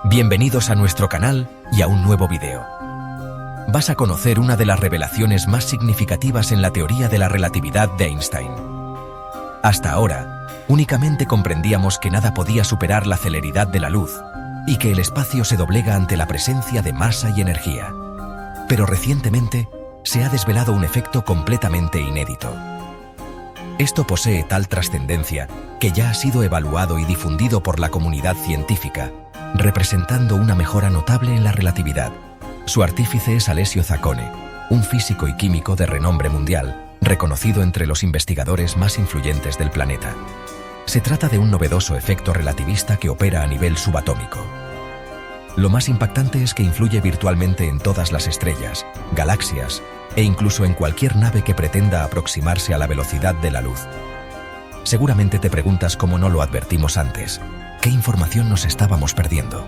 Bienvenidos a nuestro canal y a un nuevo video. Vas a conocer una de las revelaciones más significativas en la teoría de la relatividad de Einstein. Hasta ahora, únicamente comprendíamos que nada podía superar la celeridad de la luz y que el espacio se doblega ante la presencia de masa y energía. Pero recientemente se ha desvelado un efecto completamente inédito. Esto posee tal trascendencia que ya ha sido evaluado y difundido por la comunidad científica, representando una mejora notable en la relatividad. Su artífice es Alessio Zaccone, un físico y químico de renombre mundial, reconocido entre los investigadores más influyentes del planeta. Se trata de un novedoso efecto relativista que opera a nivel subatómico. Lo más impactante es que influye virtualmente en todas las estrellas, galaxias e incluso en cualquier nave que pretenda aproximarse a la velocidad de la luz. Seguramente te preguntas cómo no lo advertimos antes. ¿Qué información nos estábamos perdiendo?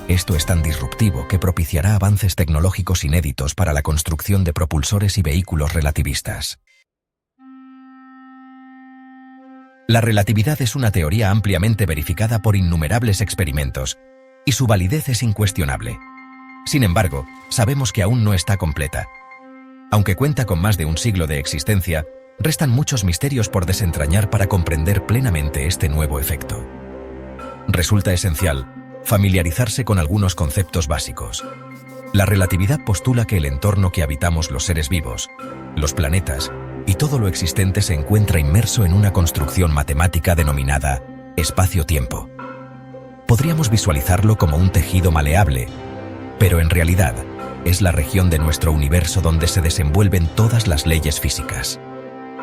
Esto es tan disruptivo que propiciará avances tecnológicos inéditos para la construcción de propulsores y vehículos relativistas. La relatividad es una teoría ampliamente verificada por innumerables experimentos, y su validez es incuestionable. Sin embargo, sabemos que aún no está completa. Aunque cuenta con más de un siglo de existencia, restan muchos misterios por desentrañar para comprender plenamente este nuevo efecto. Resulta esencial familiarizarse con algunos conceptos básicos. La relatividad postula que el entorno que habitamos los seres vivos, los planetas y todo lo existente se encuentra inmerso en una construcción matemática denominada espacio-tiempo. Podríamos visualizarlo como un tejido maleable, pero en realidad es la región de nuestro universo donde se desenvuelven todas las leyes físicas.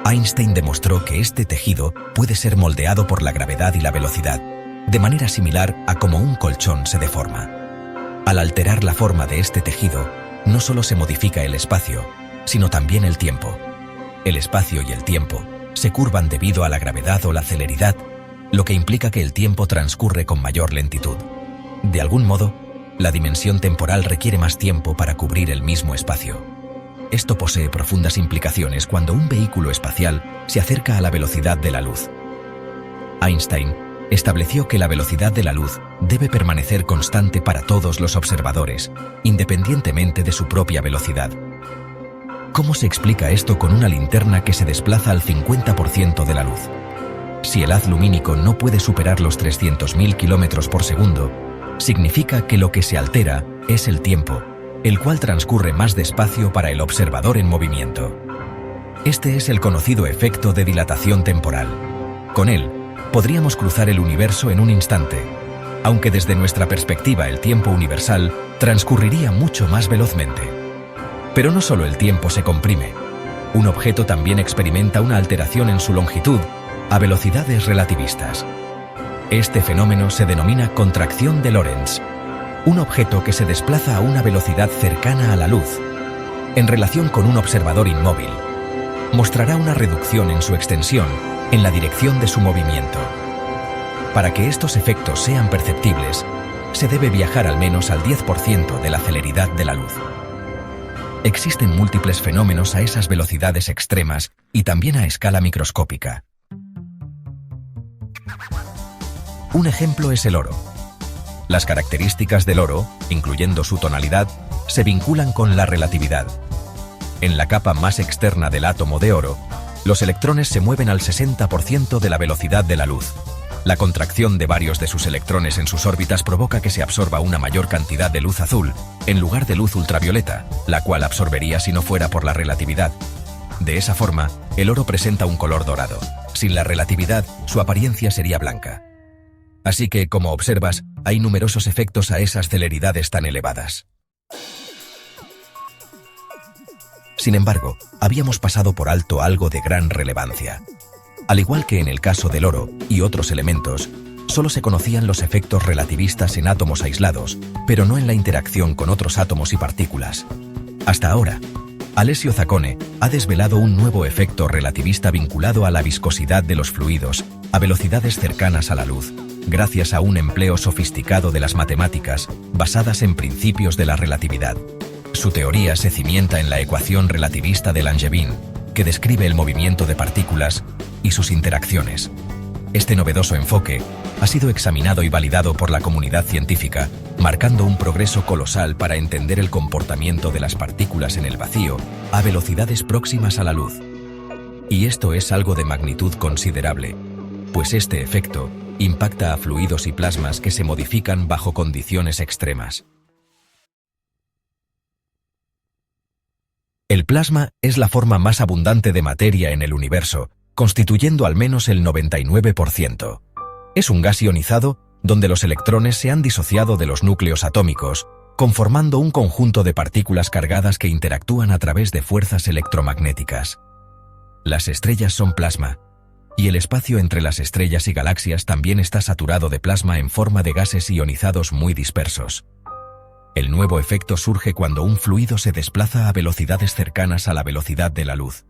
Einstein demostró que este tejido puede ser moldeado por la gravedad y la velocidad, de manera similar a cómo un colchón se deforma. Al alterar la forma de este tejido, no solo se modifica el espacio, sino también el tiempo. El espacio y el tiempo se curvan debido a la gravedad o la celeridad, lo que implica que el tiempo transcurre con mayor lentitud. De algún modo, la dimensión temporal requiere más tiempo para cubrir el mismo espacio. Esto posee profundas implicaciones cuando un vehículo espacial se acerca a la velocidad de la luz. Einstein estableció que la velocidad de la luz debe permanecer constante para todos los observadores, independientemente de su propia velocidad. ¿Cómo se explica esto con una linterna que se desplaza al 50% de la luz? Si el haz lumínico no puede superar los 300.000 km por segundo, significa que lo que se altera es el tiempo, el cual transcurre más despacio para el observador en movimiento. Este es el conocido efecto de dilatación temporal. Con él, podríamos cruzar el universo en un instante, aunque desde nuestra perspectiva el tiempo universal transcurriría mucho más velozmente. Pero no solo el tiempo se comprime, un objeto también experimenta una alteración en su longitud a velocidades relativistas. Este fenómeno se denomina contracción de Lorentz, un objeto que se desplaza a una velocidad cercana a la luz, en relación con un observador inmóvil, mostrará una reducción en su extensión en la dirección de su movimiento. Para que estos efectos sean perceptibles, se debe viajar al menos al 10% de la celeridad de la luz. Existen múltiples fenómenos a esas velocidades extremas y también a escala microscópica. Un ejemplo es el oro. Las características del oro, incluyendo su tonalidad, se vinculan con la relatividad. En la capa más externa del átomo de oro, los electrones se mueven al 60% de la velocidad de la luz. La contracción de varios de sus electrones en sus órbitas provoca que se absorba una mayor cantidad de luz azul, en lugar de luz ultravioleta, la cual absorbería si no fuera por la relatividad. De esa forma, el oro presenta un color dorado. Sin la relatividad, su apariencia sería blanca. Así que, como observas, hay numerosos efectos a esas celeridades tan elevadas. Sin embargo, habíamos pasado por alto algo de gran relevancia. Al igual que en el caso del oro y otros elementos, solo se conocían los efectos relativistas en átomos aislados, pero no en la interacción con otros átomos y partículas. Hasta ahora, Alessio Zaccone ha desvelado un nuevo efecto relativista vinculado a la viscosidad de los fluidos a velocidades cercanas a la luz, gracias a un empleo sofisticado de las matemáticas basadas en principios de la relatividad. Su teoría se cimienta en la ecuación relativista de Langevin, que describe el movimiento de partículas y sus interacciones. Este novedoso enfoque ha sido examinado y validado por la comunidad científica, marcando un progreso colosal para entender el comportamiento de las partículas en el vacío a velocidades próximas a la luz. Y esto es algo de magnitud considerable, pues este efecto impacta a fluidos y plasmas que se modifican bajo condiciones extremas. El plasma es la forma más abundante de materia en el universo, constituyendo al menos el 99%. Es un gas ionizado donde los electrones se han disociado de los núcleos atómicos, conformando un conjunto de partículas cargadas que interactúan a través de fuerzas electromagnéticas. Las estrellas son plasma, y el espacio entre las estrellas y galaxias también está saturado de plasma en forma de gases ionizados muy dispersos. El nuevo efecto surge cuando un fluido se desplaza a velocidades cercanas a la velocidad de la luz.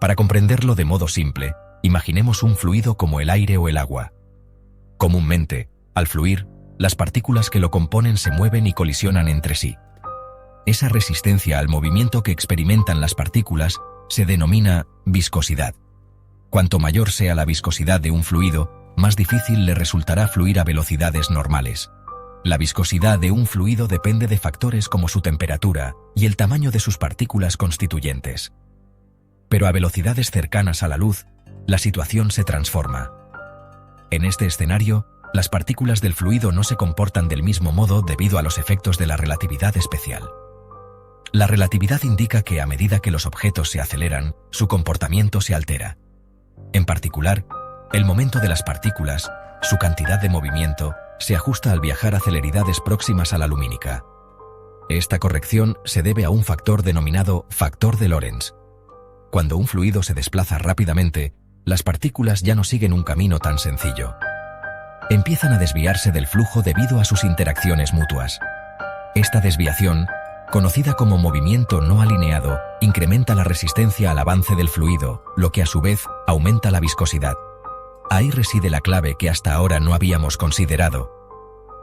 Para comprenderlo de modo simple, imaginemos un fluido como el aire o el agua. Comúnmente, al fluir, las partículas que lo componen se mueven y colisionan entre sí. Esa resistencia al movimiento que experimentan las partículas se denomina viscosidad. Cuanto mayor sea la viscosidad de un fluido, más difícil le resultará fluir a velocidades normales. La viscosidad de un fluido depende de factores como su temperatura y el tamaño de sus partículas constituyentes. Pero a velocidades cercanas a la luz, la situación se transforma. En este escenario, las partículas del fluido no se comportan del mismo modo debido a los efectos de la relatividad especial. La relatividad indica que a medida que los objetos se aceleran, su comportamiento se altera. En particular, el momento de las partículas, su cantidad de movimiento, se ajusta al viajar a celeridades próximas a la lumínica. Esta corrección se debe a un factor denominado factor de Lorentz. Cuando un fluido se desplaza rápidamente, las partículas ya no siguen un camino tan sencillo. Empiezan a desviarse del flujo debido a sus interacciones mutuas. Esta desviación, conocida como movimiento no alineado, incrementa la resistencia al avance del fluido, lo que a su vez aumenta la viscosidad. Ahí reside la clave que hasta ahora no habíamos considerado.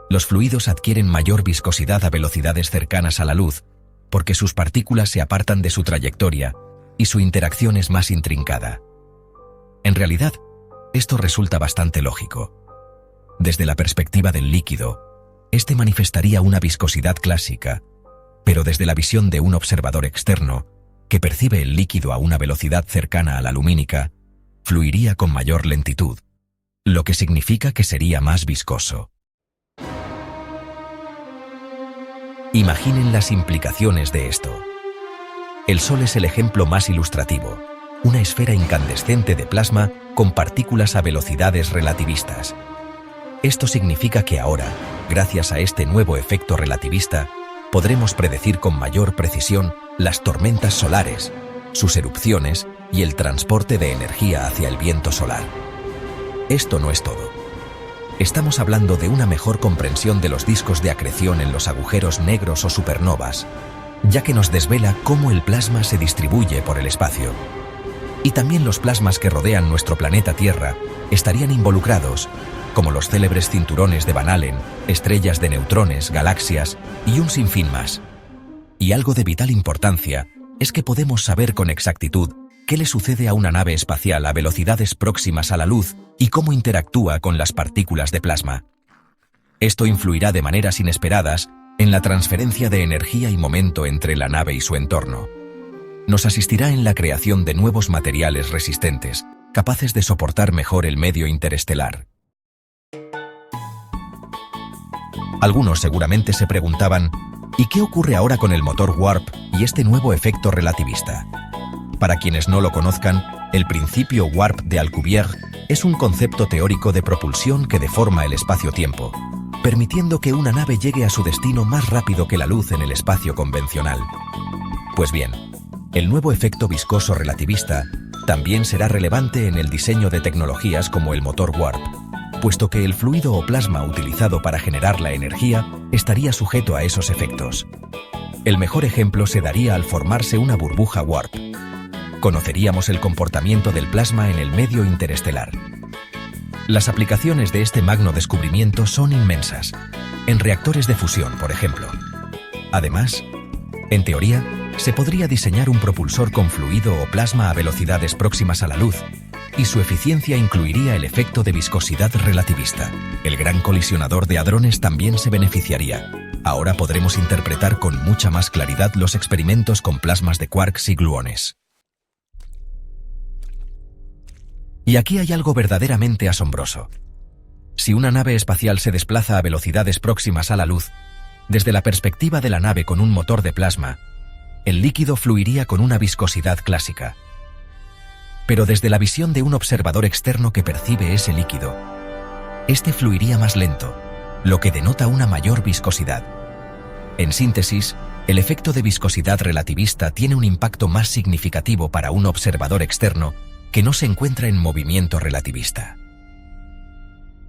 Los fluidos adquieren mayor viscosidad a velocidades cercanas a la luz, porque sus partículas se apartan de su trayectoria y su interacción es más intrincada. En realidad, esto resulta bastante lógico. Desde la perspectiva del líquido, este manifestaría una viscosidad clásica, pero desde la visión de un observador externo, que percibe el líquido a una velocidad cercana a la lumínica, fluiría con mayor lentitud, lo que significa que sería más viscoso. Imaginen las implicaciones de esto. El Sol es el ejemplo más ilustrativo, una esfera incandescente de plasma con partículas a velocidades relativistas. Esto significa que ahora, gracias a este nuevo efecto relativista, podremos predecir con mayor precisión las tormentas solares, sus erupciones y el transporte de energía hacia el viento solar. Esto no es todo. Estamos hablando de una mejor comprensión de los discos de acreción en los agujeros negros o supernovas, ya que nos desvela cómo el plasma se distribuye por el espacio. Y también los plasmas que rodean nuestro planeta Tierra estarían involucrados, como los célebres cinturones de Van Allen, estrellas de neutrones, galaxias y un sinfín más. Y algo de vital importancia es que podemos saber con exactitud qué le sucede a una nave espacial a velocidades próximas a la luz y cómo interactúa con las partículas de plasma. Esto influirá de maneras inesperadas en la transferencia de energía y momento entre la nave y su entorno. Nos asistirá en la creación de nuevos materiales resistentes, capaces de soportar mejor el medio interestelar. Algunos seguramente se preguntaban, ¿y qué ocurre ahora con el motor Warp y este nuevo efecto relativista? Para quienes no lo conozcan, el principio Warp de Alcubierre es un concepto teórico de propulsión que deforma el espacio-tiempo, permitiendo que una nave llegue a su destino más rápido que la luz en el espacio convencional. Pues bien, el nuevo efecto viscoso relativista también será relevante en el diseño de tecnologías como el motor Warp, puesto que el fluido o plasma utilizado para generar la energía estaría sujeto a esos efectos. El mejor ejemplo se daría al formarse una burbuja Warp. Conoceríamos el comportamiento del plasma en el medio interestelar. Las aplicaciones de este magno descubrimiento son inmensas, en reactores de fusión, por ejemplo. Además, en teoría, se podría diseñar un propulsor con fluido o plasma a velocidades próximas a la luz, y su eficiencia incluiría el efecto de viscosidad relativista. El gran colisionador de hadrones también se beneficiaría. Ahora podremos interpretar con mucha más claridad los experimentos con plasmas de quarks y gluones. Y aquí hay algo verdaderamente asombroso. Si una nave espacial se desplaza a velocidades próximas a la luz, desde la perspectiva de la nave con un motor de plasma, el líquido fluiría con una viscosidad clásica. Pero desde la visión de un observador externo que percibe ese líquido, este fluiría más lento, lo que denota una mayor viscosidad. En síntesis, el efecto de viscosidad relativista tiene un impacto más significativo para un observador externo que no se encuentra en movimiento relativista.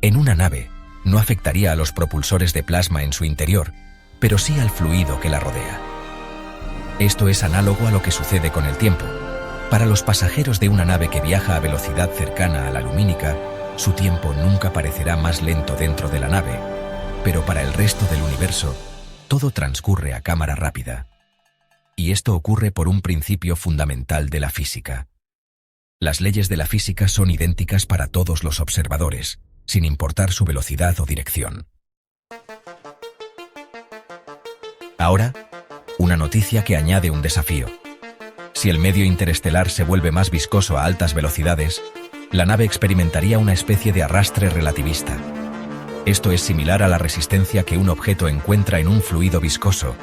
En una nave, no afectaría a los propulsores de plasma en su interior, pero sí al fluido que la rodea. Esto es análogo a lo que sucede con el tiempo. Para los pasajeros de una nave que viaja a velocidad cercana a la lumínica, su tiempo nunca parecerá más lento dentro de la nave, pero para el resto del universo, todo transcurre a cámara rápida. Y esto ocurre por un principio fundamental de la física. Las leyes de la física son idénticas para todos los observadores, sin importar su velocidad o dirección. Ahora, una noticia que añade un desafío. Si el medio interestelar se vuelve más viscoso a altas velocidades, la nave experimentaría una especie de arrastre relativista. Esto es similar a la resistencia que un objeto encuentra en un fluido viscoso,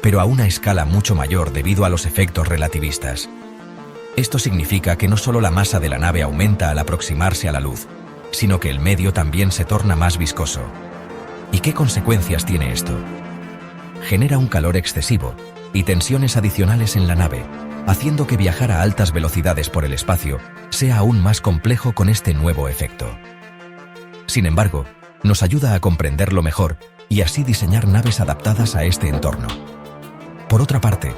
pero a una escala mucho mayor debido a los efectos relativistas. Esto significa que no solo la masa de la nave aumenta al aproximarse a la luz, sino que el medio también se torna más viscoso. ¿Y qué consecuencias tiene esto? Genera un calor excesivo y tensiones adicionales en la nave, haciendo que viajar a altas velocidades por el espacio sea aún más complejo con este nuevo efecto. Sin embargo, nos ayuda a comprenderlo mejor y así diseñar naves adaptadas a este entorno. Por otra parte,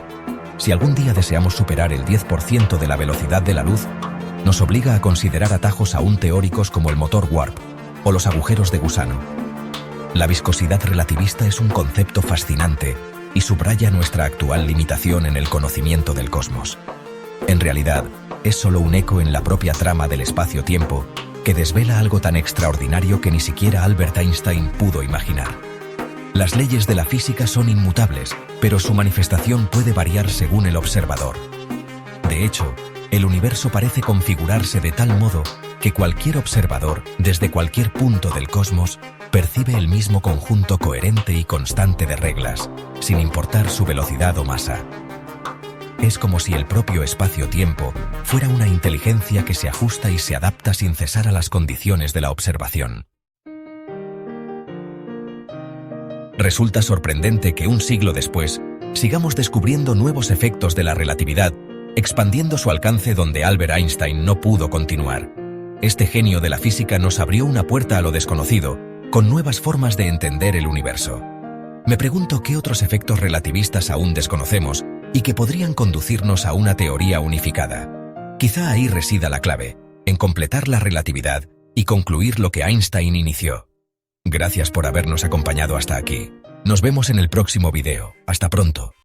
si algún día deseamos superar el 10% de la velocidad de la luz, nos obliga a considerar atajos aún teóricos como el motor warp o los agujeros de gusano. La viscosidad relativista es un concepto fascinante y subraya nuestra actual limitación en el conocimiento del cosmos. En realidad, es solo un eco en la propia trama del espacio-tiempo que desvela algo tan extraordinario que ni siquiera Albert Einstein pudo imaginar. Las leyes de la física son inmutables, pero su manifestación puede variar según el observador. De hecho, el universo parece configurarse de tal modo que cualquier observador, desde cualquier punto del cosmos, percibe el mismo conjunto coherente y constante de reglas, sin importar su velocidad o masa. Es como si el propio espacio-tiempo fuera una inteligencia que se ajusta y se adapta sin cesar a las condiciones de la observación. Resulta sorprendente que un siglo después sigamos descubriendo nuevos efectos de la relatividad, expandiendo su alcance donde Albert Einstein no pudo continuar. Este genio de la física nos abrió una puerta a lo desconocido, con nuevas formas de entender el universo. Me pregunto qué otros efectos relativistas aún desconocemos y que podrían conducirnos a una teoría unificada. Quizá ahí resida la clave, en completar la relatividad y concluir lo que Einstein inició. Gracias por habernos acompañado hasta aquí. Nos vemos en el próximo video. Hasta pronto.